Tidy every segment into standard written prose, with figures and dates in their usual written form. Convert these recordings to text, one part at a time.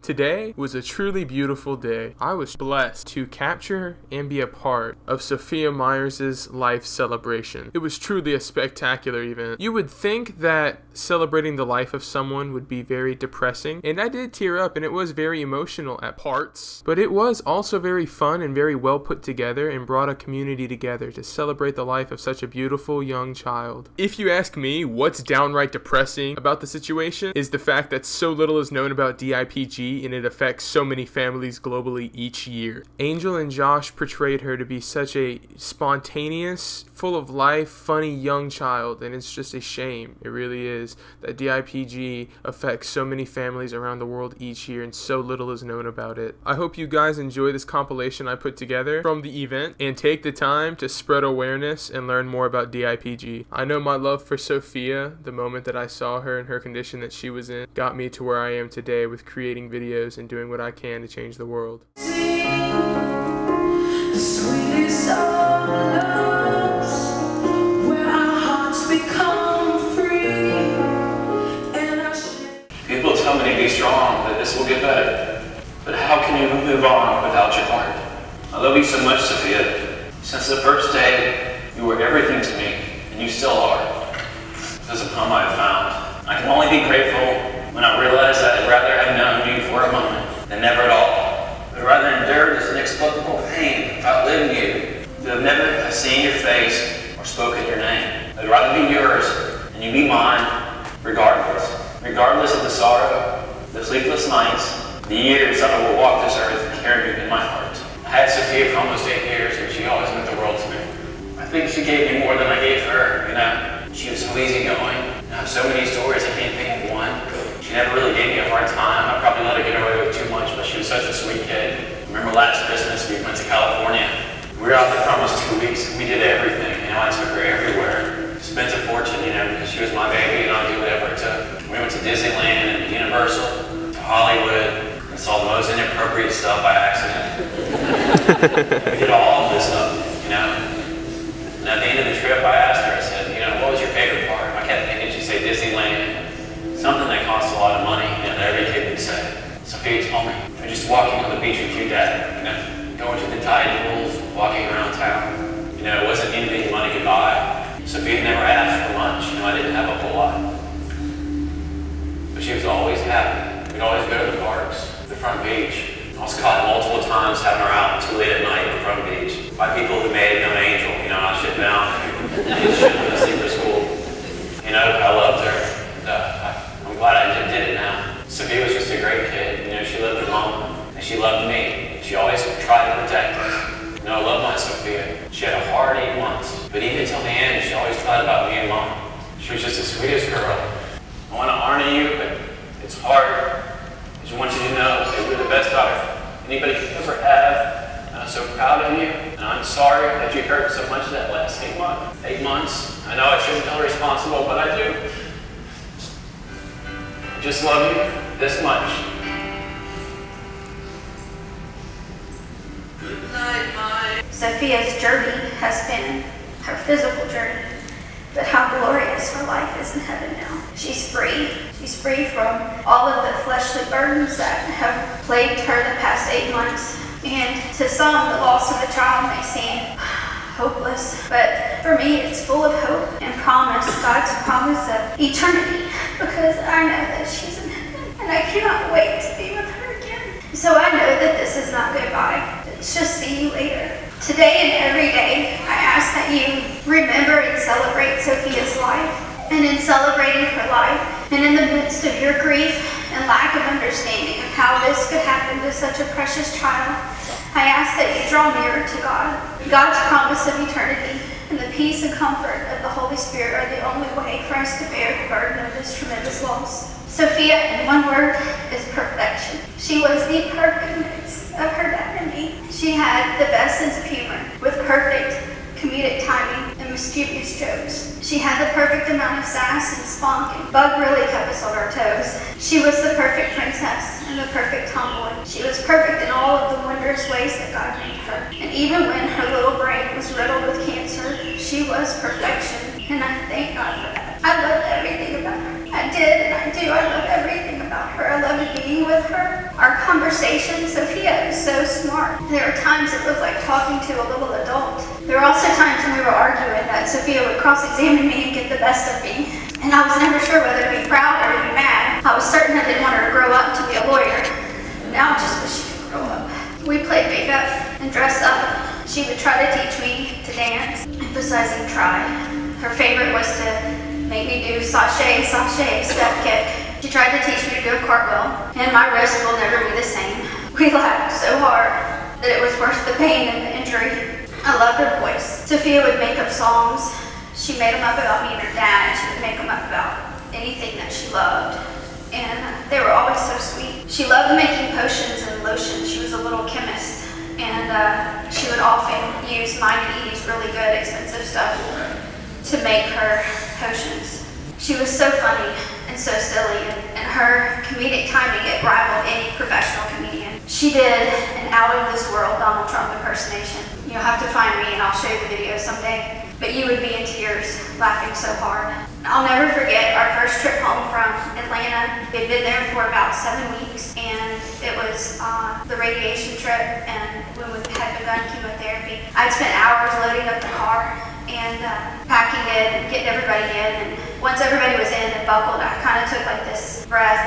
Today was a truly beautiful day. I was blessed to capture and be a part of Sophia Myers' life celebration. It was truly a spectacular event. You would think that celebrating the life of someone would be very depressing, and I did tear up and it was very emotional at parts, but it was also very fun and very well put together and brought a community together to celebrate the life of such a beautiful young child. If you ask me, what's downright depressing about the situation is the fact that so little is known about DIPG and it affects so many families globally each year. Angel and Josh portrayed her to be such a spontaneous, full of life, funny young child, and it's just a shame, it really is, that DIPG affects so many families around the world each year and so little is known about it. I hope you guys enjoy this compilation I put together from the event and take the time to spread awareness and learn more about DIPG. I know my love for Sophia, the moment that I saw her in her condition that she was in, got me to where I am today with creating videos and doing what I can to change the world. People tell me to be strong, that this will get better. But how can you move on without your heart? I love you so much, Sophia. Since the first day, you were everything to me, and you still are. This is a poem I have found. I can only be grateful when I realized that I'd rather have known you for a moment than never at all. I'd rather endure this inexplicable pain of outliving you than have never have seen your face or spoken your name. I'd rather be yours and you be mine, regardless. Regardless of the sorrow, the sleepless nights, the years that I will walk this earth and carry you in my heart. I had Sophia for almost 8 years and she always meant the world to me. I think she gave me more than I gave her, you know. She was so easygoing. I have so many stories, I can't think of one. She never really gave me a hard time. I probably let her get away with too much, but she was such a sweet kid. Remember last Christmas, we went to California. We were out there for almost 2 weeks. We did everything. You know, I took her everywhere. Spent a fortune, you know, because she was my baby and I'd do whatever it took. We went to Disneyland and Universal, to Hollywood, and saw the most inappropriate stuff by accident. We did all of this stuff, you know. And at the end of the trip, I asked her, I said, you know, what was your favorite part? I kept thinking she'd say Disneyland. Something that costs a lot of money, you know, that every kid would say. Sophia told me, we're just walking on the beach with you, Dad, you know, going to the tide pools, walking around town. You know, it wasn't anything money could buy. Sophia never asked for much, you know, I didn't have a whole lot. But she was always happy. We'd always go to the parks, the front beach. I was caught multiple times having her out too late at night at the front beach by people who made no angel, you know, I should now. I should have been asleep for school. You know, I loved her. I'm glad I did it now. Sophia was just a great kid. You know, she loved her mom, and she loved me. She always tried to protect us. You know, I love my Sophia. She had a hard 8 months, but even till the end, she always thought about me and Mom. She was just the sweetest girl. I want to honor you, but it's hard. I just want you to know that you're the best daughter anybody could ever have. And I'm so proud of you, and I'm sorry that you hurt so much that last 8 months. 8 months. I know I shouldn't feel responsible, but I do. I just love you this much. Sophia's journey has been her physical journey, but how glorious her life is in heaven now. She's free. She's free from all of the fleshly burdens that have plagued her the past 8 months. And to some, the loss of a child may seem hopeless, but for me, it's full of hope and promise, God's promise of eternity, because I know that she's in heaven, and I cannot wait to be with her again. So I know that this is not goodbye. It's just see you later. Today and every day, I ask that you remember and celebrate Sophia's life. And in celebrating her life, and in the midst of your grief and lack of understanding of how this could happen to such a precious child, I ask that you draw nearer to God. God's promise of eternity and the peace and comfort of the Holy Spirit are the only way for us to bear the burden of this tremendous loss. Sophia, in one word, is perfection. She was the perfect mix of her dad and me. She had the best sense of humor, with perfect comedic timing and mischievous jokes. She had the perfect amount of sass and spunk, and Bug really kept us on our toes. She was the perfect princess and the perfect tomboy. She was perfect in all of the wondrous ways that God made her. And even when her little brain was riddled with cancer, she was perfection, and I thank God for that. I loved everything about her. I did and I do. I love everything about her. I loved being with her. Our conversation, Sophia was so smart. There were times it looked like talking to a little adult. There were also times when we were arguing that Sophia would cross-examine me and get the best of me. And I was never sure whether to be proud or to be mad. I was certain I didn't want her to grow up to be a lawyer. Now I just wish she could grow up. We played makeup and dressed up. She would try to teach me to dance, emphasizing try. Her favorite was to make me do sashay, sashay, step kick. She tried to teach me to do a cartwheel, and my wrist will never be the same. We laughed so hard that it was worth the pain and the injury. I loved her voice. Sophia would make up songs. She made them up about me and her dad. She would make them up about anything that she loved. And they were always so sweet. She loved making potions and lotions. She was a little chemist. And she would often use mine and Edie's really good, expensive stuff to make her potions. She was so funny and so silly, and her comedic timing it rivaled any professional comedian. She did an out-of-this-world Donald Trump impersonation. You'll have to find me and I'll show you the video someday. But you would be in tears, laughing so hard. I'll never forget our first trip home from Atlanta. We'd been there for about 7 weeks, and it was the radiation trip, and when we had begun chemotherapy. I'd spent hours loading up the car and packing it and getting everybody in, and once everybody was in and buckled, I kind of took like this breath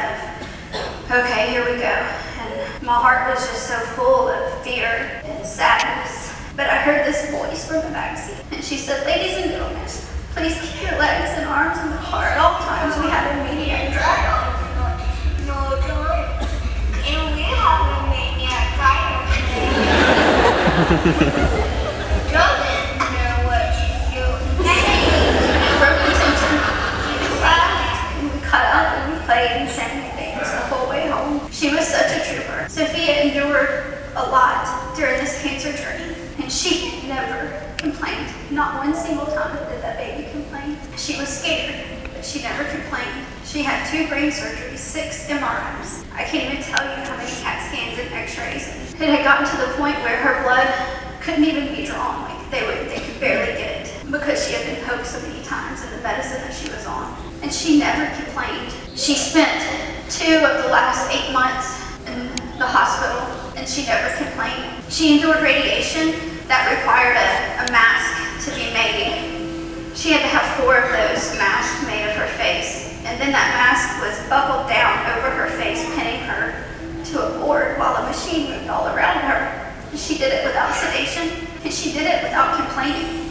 of, okay, here we go. And my heart was just so full of fear and sadness. But I heard this voice from the backseat, and she said, "Ladies and gentlemen, please keep your legs and arms in the car at all times. We have a medium driver." No, and we have a maniac driver. Joe didn't know what to do. Broke the tension. And we cut up and we played and sang and danced the whole way home. She was such a trooper. Sophia endured a lot during this cancer journey, and she never complained. Not one single time did that baby complain. She was scared, but she never complained. She had 2 brain surgeries, 6 MRIs. I can't even tell you how many CAT scans and x-rays. It had gotten to the point where her blood couldn't even be drawn. Like they could barely get it because she had been poked so many times in the medicine that she was on. And she never complained. She spent 2 of the last 8 months in the hospital, and she never complained. She endured radiation that required a mask to be made. She had to have 4 of those masks made of her face, and then that mask was buckled down over her face, pinning her to a board while a machine moved all around her. She did it without sedation, and she did it without complaining.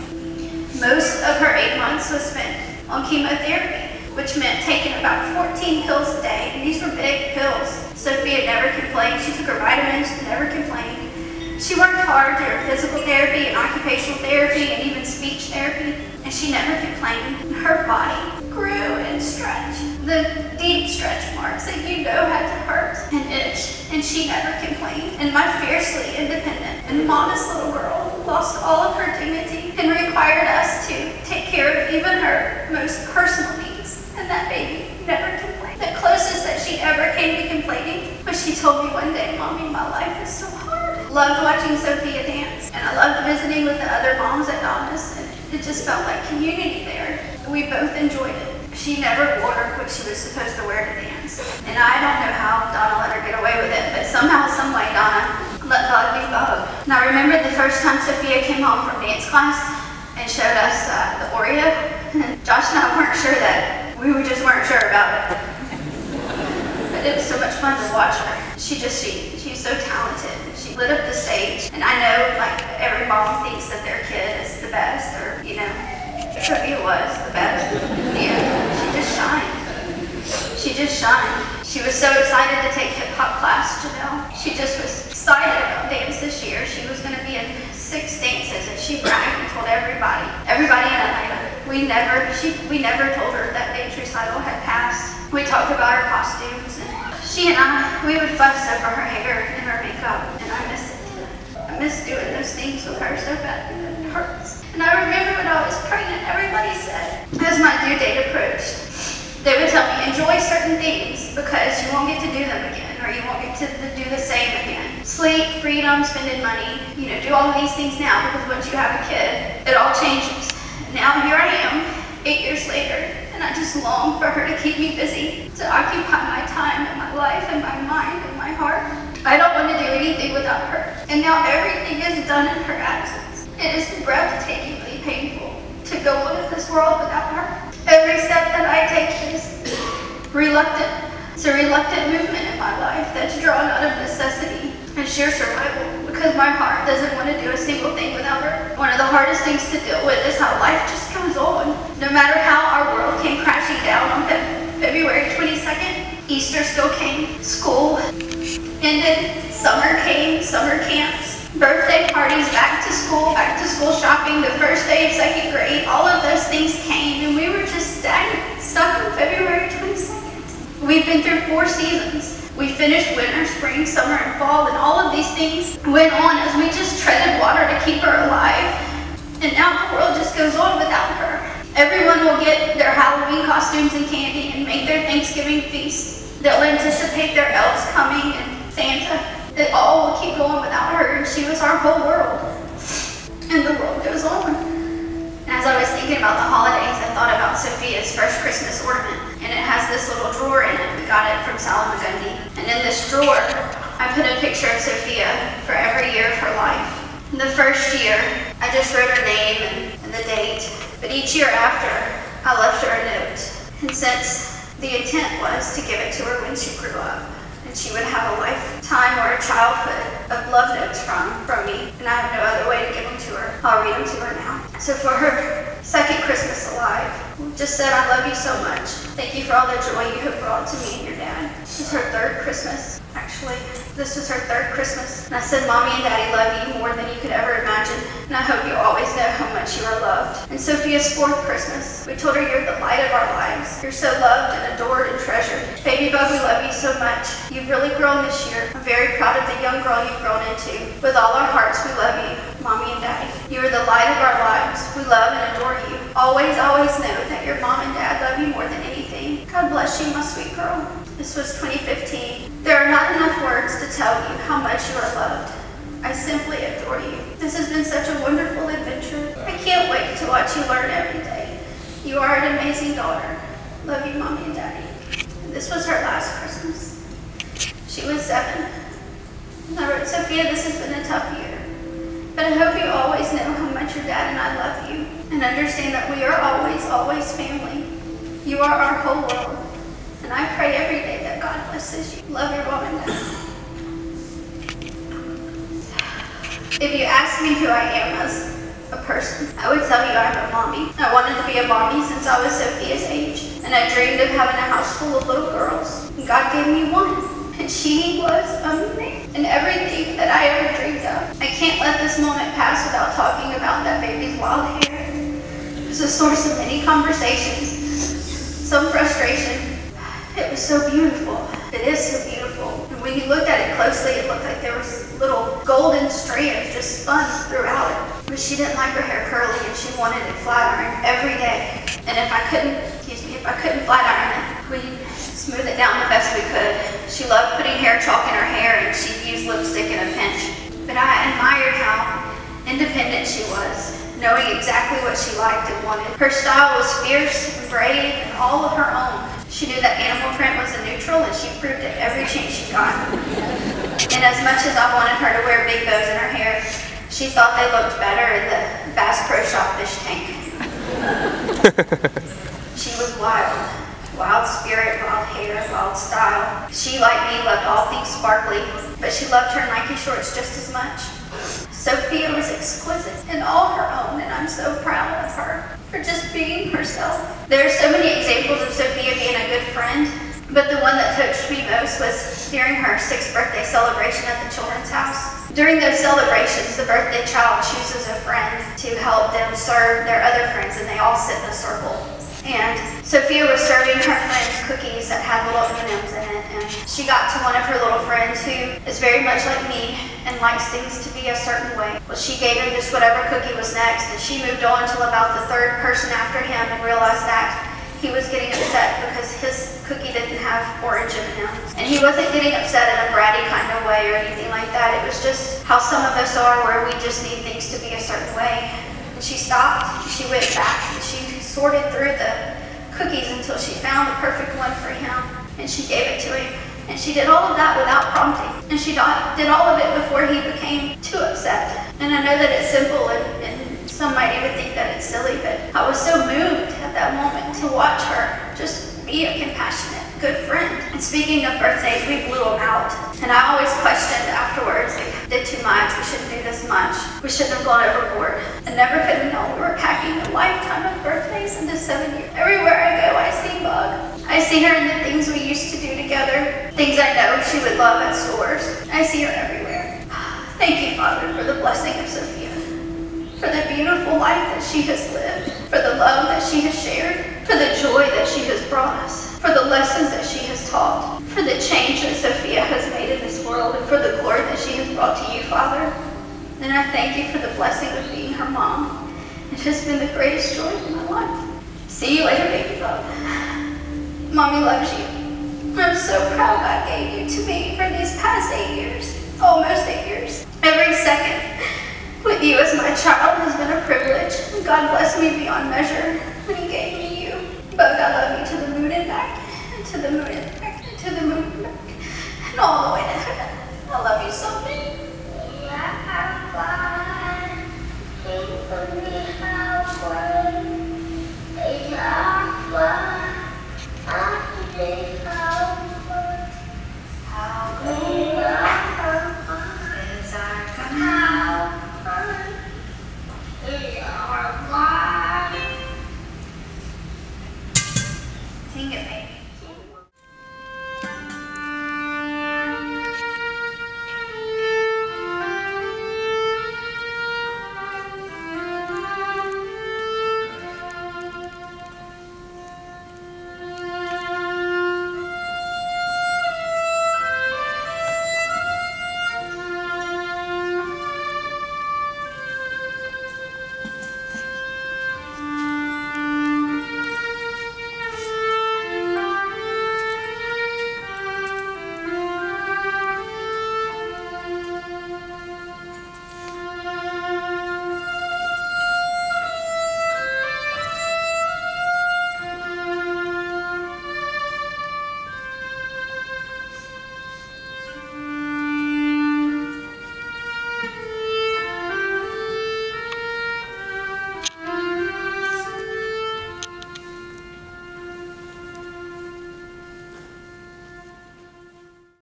Most of her 8 months was spent on chemotherapy, which meant taking about 14 pills a day, and these were big pills. Sophia never complained. She took her vitamins, never complained. She worked hard through physical therapy and occupational therapy and even speech therapy, and she never complained. Her body grew and stretched. The deep stretch marks that you know had to hurt and itch, and she never complained. And my fiercely independent and modest little girl lost all of her dignity and required us to take care of even her most personal needs, and that baby never complained. The closest that she ever came to complaining was she told me one day, "Mommy, my life is so hard." Loved watching Sophia dance, and I loved visiting with the other moms at Donna's, and it just felt like community there. We both enjoyed it. She never wore what she was supposed to wear to dance, and I don't know how Donna let her get away with it, but somehow, some way, Donna let God be God. And I remember the first time Sophia came home from dance class and showed us the Oreo. Josh and I weren't sure that, we just weren't sure about it. But it was so much fun to watch her. She's so talented. She lit up the stage, and I know like every mom thinks that their kid is the best, or you know, Sophia was the best. Yeah, she just shined. She just shined. She was so excited to take hip-hop class, Janelle. She just was excited about dance this year. She was going to be in 6 dances, and she bragged and told everybody in Atlanta. We never told her that dance recital had passed. We talked about her costumes, and she and I, we would fuss over her hair and her makeup, and I miss it. I miss doing those things with her so bad that it hurts. And I remember when I was pregnant, everybody said, as my due date approached, they would tell me, enjoy certain things because you won't get to do them again, or you won't get to do the same again. Sleep, freedom, spending money, you know, do all of these things now, because once you have a kid, it all changes. Now here I am, 8 years later, and I just long for her to keep me busy, to occupy my time and my life and my mind and my heart. I don't anything without her. And now everything is done in her absence. It is breathtakingly painful to go on in this world without her. Every step that I take is reluctant. It's a reluctant movement in my life that's drawn out of necessity and sheer survival, because my heart doesn't want to do a single thing without her. One of the hardest things to deal with is how life just goes on. No matter how our world came crashing down on February 22nd, Easter still came, school ended, summer came, summer camps, birthday parties, back to school shopping, the first day of second grade, all of those things came, and we were just stagnant, stuck on February 22nd. We've been through 4 seasons. We finished winter, spring, summer, and fall, and all of these things went on as we just treaded water to keep her alive. And now the world just goes on without her. Everyone will get their Halloween costumes and candy and make their Thanksgiving feast. They'll anticipate their elves coming and Santa. It all will keep going without her, and she was our whole world. And the world goes on. And as I was thinking about the holidays, I thought about Sophia's first Christmas ornament. And it has this little drawer in it. We got it from Salamagundi. And in this drawer, I put a picture of Sophia for every year of her life. In the first year, I just wrote her name and the date. But each year after, I left her a note. And since the intent was to give it to her when she grew up, and she would have a lifetime or a childhood of love notes from me, and I have no other way to give them to her, I'll read them to her now. So for her second Christmas alive, just said, I love you so much. Thank you for all the joy you have brought to me and your dad. This is her 3rd Christmas. Actually, this was her 3rd Christmas. And I said, Mommy and Daddy love you more than you could ever imagine. And I hope you always know how much you are loved. And Sophia's 4th Christmas, we told her you're the light of our lives. You're so loved and adored and treasured. Baby bug, we love you so much. You've really grown this year. I'm very proud of the young girl you've grown into. With all our hearts, we love you, Mommy and Daddy. You are the light of our lives. We love and adore you. Always, always know that your mom and dad love you more than anything. God bless you, my sweet girl. This was 2015. There are not enough words to tell you how much you are loved. I simply adore you. This has been such a wonderful adventure. I can't wait to watch you learn every day. You are an amazing daughter. Love you, Mommy and Daddy. This was her last Christmas. She was 7. And I wrote, Sophia, this has been a tough year. But I hope you always know how much your dad and I love you. And understand that we are always, always family. You are our whole world. And I pray every day that God blesses you. Love your mom and dad. If you ask me who I am as a person, I would tell you I'm a mommy. I wanted to be a mommy since I was Sophia's age. And I dreamed of having a house full of little girls. And God gave me one. And she was amazing. And everything that I ever dreamed of. I can't let this moment pass without talking about that baby's wild hair. It was a source of many conversations. Some frustration. It was so beautiful. It is so beautiful. And when you looked at it closely, it looked like there was little golden strands just spun throughout it. But she didn't like her hair curly and she wanted it flat ironed every day. And if I couldn't flat iron it, we'd smooth it down the best we could. She loved putting hair chalk in her hair and she'd use lipstick in a pinch. But I admired how independent she was, knowing exactly what she liked and wanted. Her style was fierce and brave and all of her own. She knew that animal print was a neutral and she proved it every chance she got. And as much as I wanted her to wear big bows in her hair, she thought they looked better in the Bass Pro Shop fish tank. She was wild. Wild spirit, wild hair, wild style. She, like me, loved all things sparkly, but she loved her Nike shorts just as much. Sophia was exquisite in all her own, and I'm so proud of her for just being herself. There are so many examples of Sophia being a good friend, but the one that touched me most was during her 6th birthday celebration at the children's house. During those celebrations, the birthday child chooses a friend to help them serve their other friends, and they all sit in a circle. And Sophia was serving her friends cookies that had little M&Ms in it, and she got to one of her little friends who is very much like me and likes things to be a certain way. Well, she gave him just whatever cookie was next, and she moved on till about the 3rd person after him and realized that he was getting upset because his cookie didn't have orange M&Ms. And he wasn't getting upset in a bratty kind of way or anything like that. It was just how some of us are, where we just need things to be a certain way. And she stopped, she went back, and she sorted through the cookies until she found the perfect one for him, and she gave it to him. And she did all of that without prompting. And she did all of it before he became too upset. And I know that it's simple and some might even think that it's silly, but I was so moved at that moment to watch her just be a compassionate, good friend. And speaking of birthdays, we blew them out. And I always questioned afterwards, like, did too much, we shouldn't do this much, we shouldn't have gone overboard. I never could have known we were packing a lifetime of birthdays into 7 years. Everywhere I go, I see Bug. I see her in the things we used to do together, things I know she would love at stores. I see her everywhere. Thank you, Father, for the blessing of Sophia, for the beautiful life that she has lived, for the love that she has shared, for the joy that she has brought us, for the lessons that she has taught, for the change that Sophia has made in this world, and for the glory that she has brought to you, Father. And I thank you for the blessing of being her mom. It has been the greatest joy of my life. See you later, baby Bug. Mommy loves you. I'm so proud God gave you to me for these past 8 years, almost 8 years. Every second with you as my child has been a privilege. God blessed me beyond measure when he gave me you. Bug, I love you to the moon and back, and to the moon and back, and to the moon and back, and all the way to heaven. I love you so much.